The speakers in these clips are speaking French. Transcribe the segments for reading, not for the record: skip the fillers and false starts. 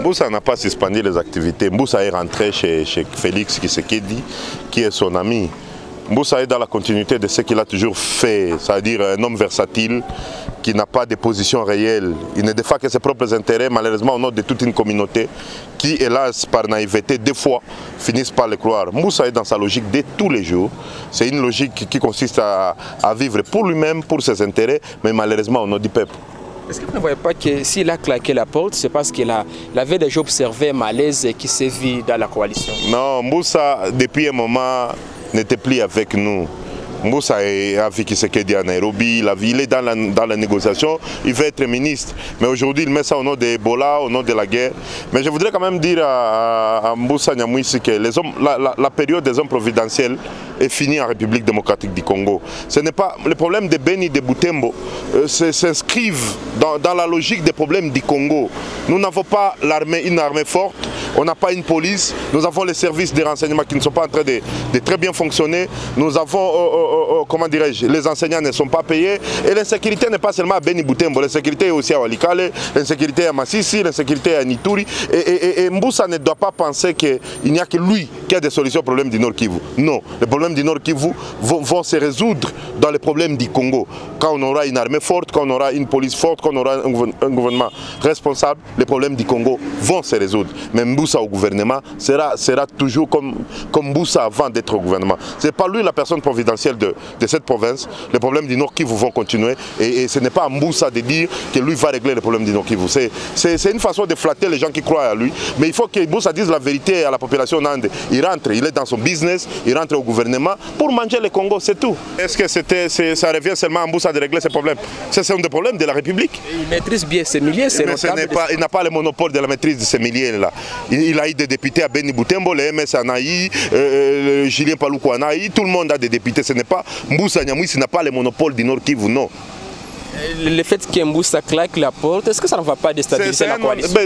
Mboussa n'a pas suspendu les activités. Mboussa est rentré chez Félix Tshisekedi, qui est son ami. Mboussa est dans la continuité de ce qu'il a toujours fait, c'est-à-dire un homme versatile qui n'a pas de position réelle. Il ne défend que ses propres intérêts, malheureusement au nom de toute une communauté qui, hélas, par naïveté, des fois, finissent par le croire. Mboussa est dans sa logique de tous les jours. C'est une logique qui consiste à vivre pour lui-même, pour ses intérêts, mais malheureusement au nom du peuple. Est-ce que vous ne voyez pas que s'il a claqué la porte, c'est parce qu'il avait déjà observé un malaise qui s'est vu dans la coalition? Non, Mboussa, depuis un moment, n'était plus avec nous. Mboussa a vu Tshisekedi à Nairobi, il est dans la négociation, il veut être ministre. Mais aujourd'hui, il met ça au nom de Ebola, au nom de la guerre. Mais je voudrais quand même dire à Mboussa Nyamwisi que la période des hommes providentiels est finie en République démocratique du Congo. Ce n'est pas le problème de Beni et de Butembo s'inscrivent dans la logique des problèmes du Congo. Nous n'avons pas une armée forte, on n'a pas une police, nous avons les services de renseignement qui ne sont pas en train de très bien fonctionner. Nous avons comment dirais-je, les enseignants ne sont pas payés et l'insécurité n'est pas seulement à Beni Butembo, l'insécurité est aussi à Walikale, l'insécurité à Massissi, l'insécurité à Nituri et Mboussa ne doit pas penser qu'il n'y a que lui qui a des solutions aux problèmes du Nord Kivu. Non, les problèmes du Nord Kivu vont se résoudre dans les problèmes du Congo. Quand on aura une armée forte, quand on aura une police forte, quand on aura un gouvernement responsable, les problèmes du Congo vont se résoudre. Mais Mboussa au gouvernement sera toujours comme Mboussa avant d'être au gouvernement. Ce n'est pas lui la personne providentielle de cette province. Les problèmes du Nord Kivu vont continuer et ce n'est pas à Mboussa de dire que lui va régler les problèmes du Nord Kivu. C'est une façon de flatter les gens qui croient à lui. Mais il faut que Mboussa dise la vérité à la population nande. Il rentre, il est dans son business, il rentre au gouvernement pour manger le Congo, c'est tout. Est-ce que ça revient seulement à Mboussa de régler ces problèmes? C'est un des problèmes de la République. Il maîtrise bien ses milliers, c'est notable. Il n'a pas le monopole de la maîtrise de ces milliers-là. Il a eu des députés à Beni Butembo, le MS en a eu, Julien Paluku en a eu, tout le monde a des députés. Ce n'est pas Mboussa Nyamwisi n'a pas le monopole du Nord Kivu, non. Le fait que Mboussa claque la porte, est-ce que ça ne va pas déstabiliser la coalition?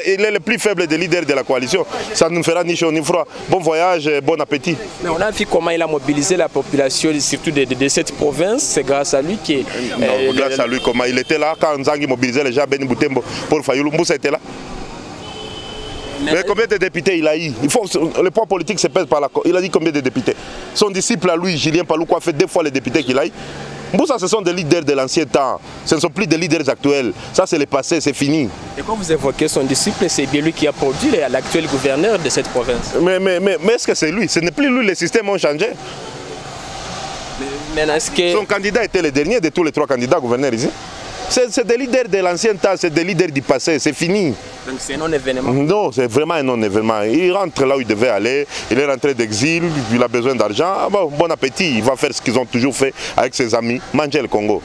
Il est le plus faible des leaders de la coalition. Ça ne fera ni chaud ni froid. Bon voyage, bon appétit. Mais on a vu comment il a mobilisé la population, surtout de cette province. C'est grâce à lui qui... Non, grâce à lui, comment il était là quand Nzangi mobilisait les gens à Beni Butembo pour Fayulu. Mboussa était là. Mais combien de députés il a eu? Le poids politique se pèse par la... Il a dit combien de députés? Son disciple à lui, Julien Paluku, a fait 2 fois les députés qu'il a eu. Mboussa, ce sont des leaders de l'ancien temps. Ce ne sont plus des leaders actuels. Ça, c'est le passé, c'est fini. Et quand vous évoquez son disciple, c'est bien lui qui a produit l'actuel gouverneur de cette province. Mais est-ce que c'est lui? Ce n'est plus lui, les systèmes ont changé. Mais est-ce que... Son candidat était le dernier de tous les 3 candidats gouverneurs ici. C'est des leaders de l'ancien temps, c'est des leaders du passé, c'est fini. Donc c'est un non-événement? Non, c'est vraiment un non-événement. Il rentre là où il devait aller, il est rentré d'exil, il a besoin d'argent. Bon appétit, il va faire ce qu'ils ont toujours fait avec ses amis, manger le Congo.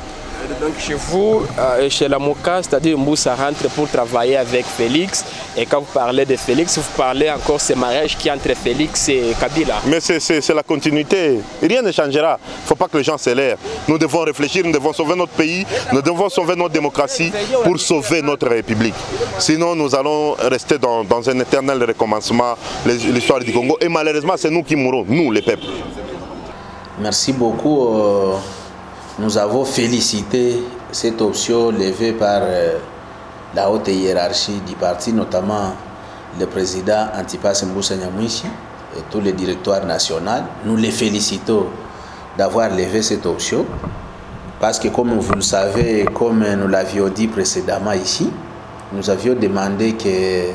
Donc chez vous, chez la Mouka, c'est-à-dire Mboussa rentre pour travailler avec Félix. Et quand vous parlez de Félix, vous parlez encore de ce mariage qui est entre Félix et Kabila. Mais c'est la continuité. Rien ne changera. Il ne faut pas que les gens s'élèrent. Nous devons réfléchir, nous devons sauver notre pays, nous devons sauver notre démocratie pour sauver notre République. Sinon, nous allons rester dans un éternel recommencement, l'histoire du Congo. Et malheureusement, c'est nous qui mourrons, nous les peuples. Merci beaucoup. Nous avons félicité cette option levée par la haute hiérarchie du parti, notamment le président Antipas Mboussa Nyamwisi et tout le directoire national. Nous les félicitons d'avoir levé cette option parce que, comme vous le savez, comme nous l'avions dit précédemment ici, nous avions demandé que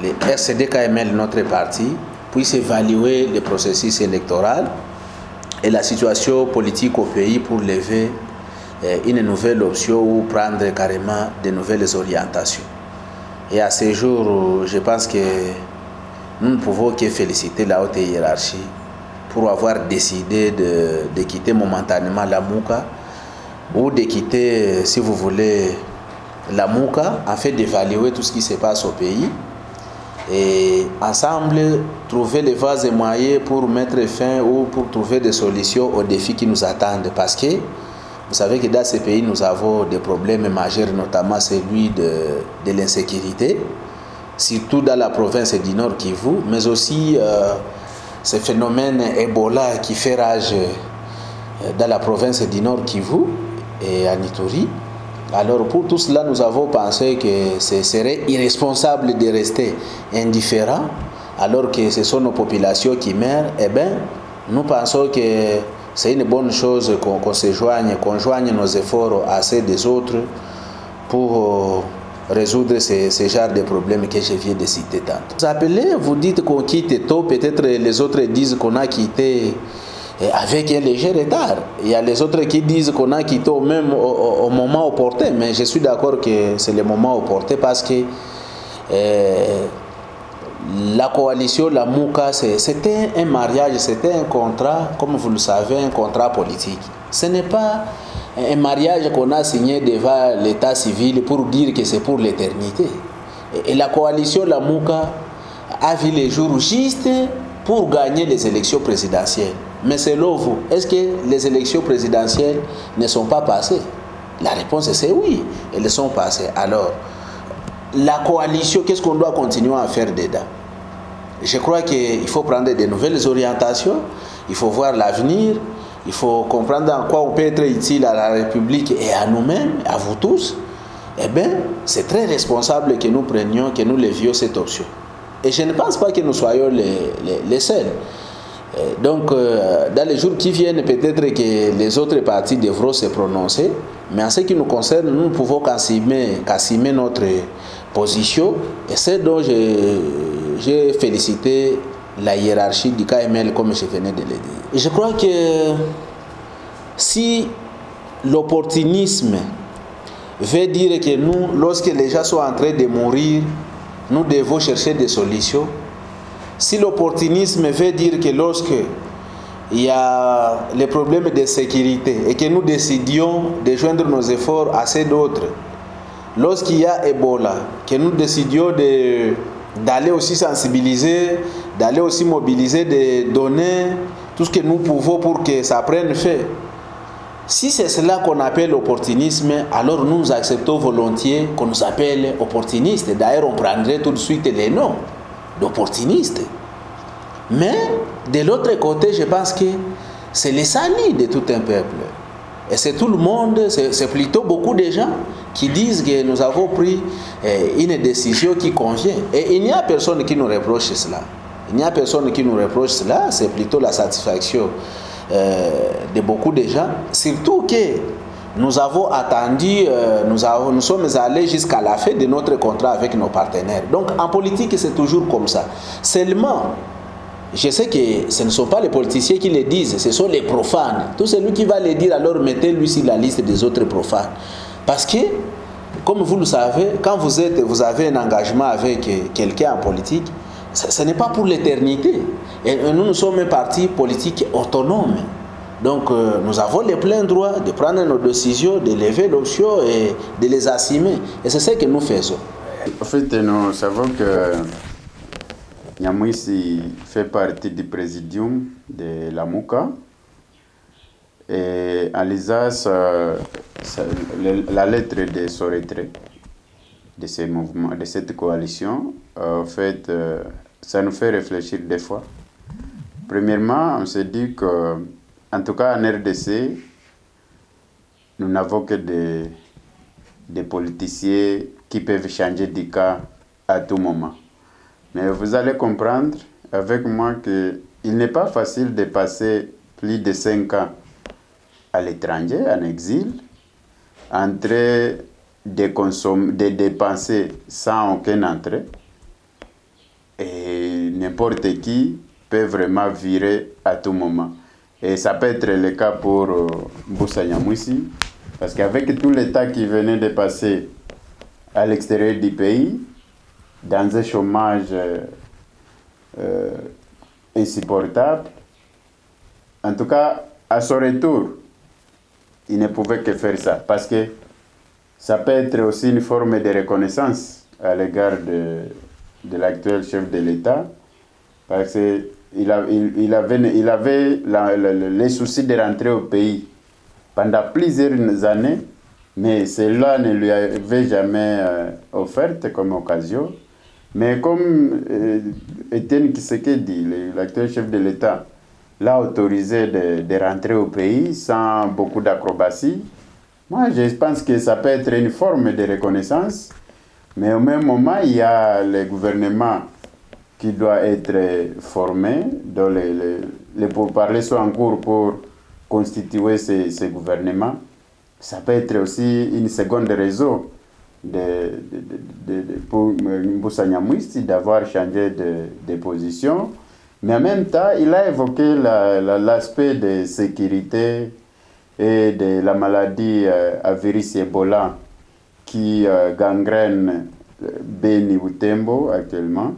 les RCD-KML, notre parti, puissent évaluer le processus électoral et la situation politique au pays pour lever une nouvelle option ou prendre carrément de nouvelles orientations. Et à ce jour, je pense que nous ne pouvons que féliciter la haute hiérarchie pour avoir décidé de quitter momentanément la Mouka ou de quitter, si vous voulez, la Mouka afin d'évaluer tout ce qui se passe au pays et ensemble trouver les voies et moyens pour mettre fin ou pour trouver des solutions aux défis qui nous attendent. Parce que vous savez que dans ces pays, nous avons des problèmes majeurs, notamment celui de l'insécurité, surtout dans la province du Nord Kivu, mais aussi ce phénomène Ebola qui fait rage dans la province du Nord Kivu et à Nituri. Alors pour tout cela, nous avons pensé que ce serait irresponsable de rester indifférent alors que ce sont nos populations qui meurent. Eh bien, nous pensons que c'est une bonne chose qu'on se joigne, qu'on joigne nos efforts à ceux des autres pour résoudre ce genre de problèmes que je viens de citer tantôt. Vous appelez, vous dites qu'on quitte tôt, peut-être les autres disent qu'on a quitté avec un léger retard. Il y a les autres qui disent qu'on a quitté au moment opportun, mais je suis d'accord que c'est le moment opportun parce que la coalition, la Mouka, c'était un mariage, c'était un contrat, comme vous le savez, un contrat politique. Ce n'est pas un mariage qu'on a signé devant l'état civil pour dire que c'est pour l'éternité. Et la coalition, la Mouka, a vu les jours juste pour gagner les élections présidentielles. Mais selon vous, est-ce que les élections présidentielles ne sont pas passées? La réponse est oui, elles sont passées. Alors, la coalition, qu'est-ce qu'on doit continuer à faire dedans? Je crois qu'il faut prendre de nouvelles orientations, il faut voir l'avenir, il faut comprendre en quoi on peut être utile à la République et à nous-mêmes, à vous tous. Eh bien, c'est très responsable que nous prenions, que nous levions cette option. Et je ne pense pas que nous soyons les seuls. Donc, dans les jours qui viennent, peut-être que les autres partis devront se prononcer, mais en ce qui nous concerne, nous ne pouvons qu'assumer notre position, et c'est dont j'ai félicité la hiérarchie du KML, comme je venais de le dire. Et je crois que si l'opportunisme veut dire que nous, lorsque les gens sont en train de mourir, nous devons chercher des solutions, si l'opportunisme veut dire que lorsque il y a les problèmes de sécurité et que nous décidions de joindre nos efforts à ceux d'autres, lorsqu'il y a Ebola, que nous décidions d'aller aussi sensibiliser, d'aller aussi mobiliser, de donner tout ce que nous pouvons pour que ça prenne fait. Si c'est cela qu'on appelle opportunisme, alors nous acceptons volontiers qu'on nous appelle opportunistes. D'ailleurs, on prendrait tout de suite les noms d'opportunistes. Mais de l'autre côté, je pense que c'est le salut de tout un peuple. Et c'est tout le monde, c'est plutôt beaucoup de gens qui disent que nous avons pris une décision qui convient. Et il n'y a personne qui nous reproche cela. Il n'y a personne qui nous reproche cela, c'est plutôt la satisfaction de beaucoup de gens. Surtout que nous avons attendu, nous sommes allés jusqu'à la fin de notre contrat avec nos partenaires. Donc en politique, c'est toujours comme ça. Seulement, je sais que ce ne sont pas les politiciens qui le disent, ce sont les profanes. Tout celui qui va le dire, alors mettez-lui sur la liste des autres profanes. Parce que, comme vous le savez, quand vous avez un engagement avec quelqu'un en politique, ce n'est pas pour l'éternité. Et nous sommes un parti politique autonome. Donc, nous avons le plein droit de prendre nos décisions, de lever l'option et de les assumer. Et c'est ce que nous faisons. En fait, nous savons que Nyamwisi fait partie du présidium de la Mouka. Et en lisant la lettre de son retrait de ces mouvements, de cette coalition, en fait, ça nous fait réfléchir des fois. Premièrement, on se dit que, en tout cas en RDC, nous n'avons que des politiciens qui peuvent changer de cas à tout moment. Mais vous allez comprendre avec moi qu'il n'est pas facile de passer plus de 5 ans à l'étranger, en exil, entrer, de dépenser sans aucun entrée. Et n'importe qui peut vraiment virer à tout moment. Et ça peut être le cas pour Mbusa Nyamwisi, parce qu'avec tout l'État qui venait de passer à l'extérieur du pays, dans un chômage insupportable, en tout cas, à son retour, il ne pouvait que faire ça, parce que ça peut être aussi une forme de reconnaissance à l'égard de l'actuel chef de l'État, parce qu'il avait les soucis de rentrer au pays pendant plusieurs années, mais cela ne lui avait jamais offerte comme occasion. Mais comme Etienne Tshisekedi, l'actuel chef de l'État, l'a autorisé de rentrer au pays sans beaucoup d'acrobatie, Moi, je pense que ça peut être une forme de reconnaissance, mais au même moment, il y a le gouvernement qui doit être formé, dont les pourparlers sont en cours pour constituer ce gouvernement. Ça peut être aussi une seconde raison pour Mbusa Nyamwisi d'avoir changé de position. Mais en même temps, il a évoqué l'aspect de sécurité et de la maladie à virus Ebola qui gangrène Beni Butembo actuellement.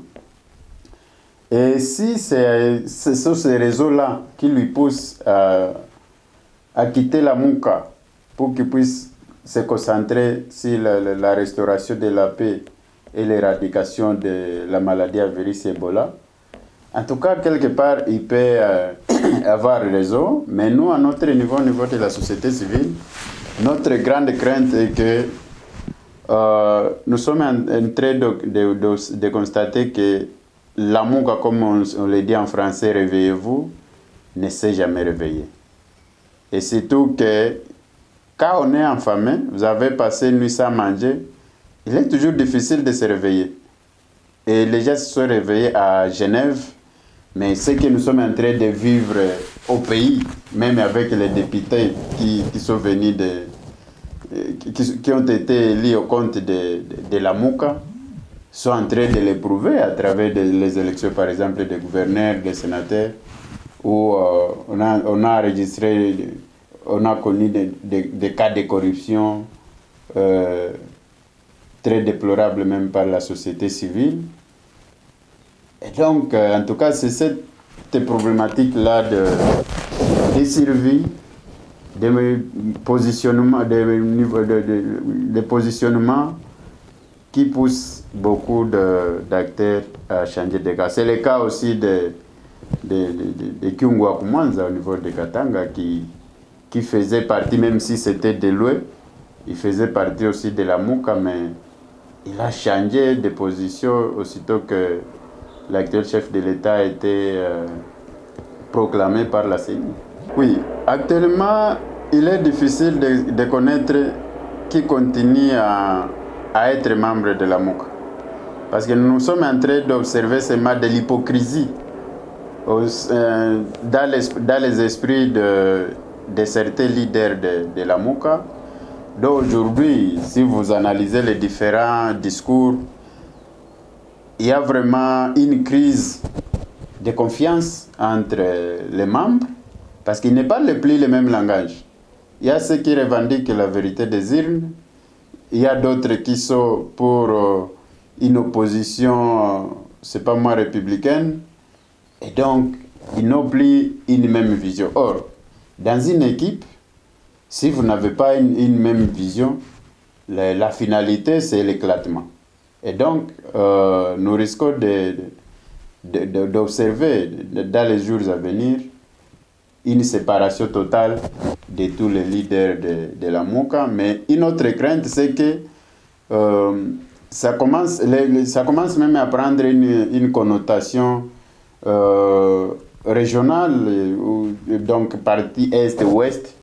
Et si ce sont ces réseaux-là qui lui poussent à quitter la Mouka pour qu'il puisse se concentrer sur la restauration de la paix et l'éradication de la maladie à virus Ebola, en tout cas, quelque part, il peut avoir raison, mais nous, à notre niveau, au niveau de la société civile, notre grande crainte est que nous sommes en train de constater que la Mouka, comme on le dit en français, réveillez-vous, ne s'est jamais réveillé. Et surtout que quand on est affamé, vous avez passé une nuit sans manger, il est toujours difficile de se réveiller. Et les gens se sont réveillés à Genève, mais ce que nous sommes en train de vivre au pays, même avec les députés qui sont venus qui ont été élus au compte de la Mouka, sont en train de l'éprouver à travers les élections, par exemple, des gouverneurs, des sénateurs, où on a enregistré, on a connu des cas de corruption très déplorables même par la société civile. Et donc, en tout cas, c'est cette problématique-là de survie, de positionnement, de positionnement qui pousse beaucoup d'acteurs à changer de cas. C'est le cas aussi de Kyungwa Kumanza au niveau de Katanga qui faisait partie, même si c'était de loin, il faisait partie aussi de la Mouka, mais il a changé de position aussitôt que l'actuel chef de l'État a été proclamé par la CENI. Oui, actuellement, il est difficile de connaître qui continue à être membre de la Mouka. Parce que nous sommes en train d'observer seulement de l'hypocrisie dans les esprits de certains leaders de la Mouka. Donc aujourd'hui, si vous analysez les différents discours, il y a vraiment une crise de confiance entre les membres parce qu'ils ne parlent plus le même langage. Il y a ceux qui revendiquent la vérité des urnes, il y a d'autres qui sont pour une opposition, c'est pas moi, républicaine, et donc ils n'ont plus une même vision. Or, dans une équipe, si vous n'avez pas une même vision, la finalité, c'est l'éclatement. Et donc, nous risquons d'observer dans les jours à venir une séparation totale de tous les leaders de la Mouka. Mais une autre crainte, c'est que ça commence même à prendre une connotation régionale, donc partie Est-Ouest,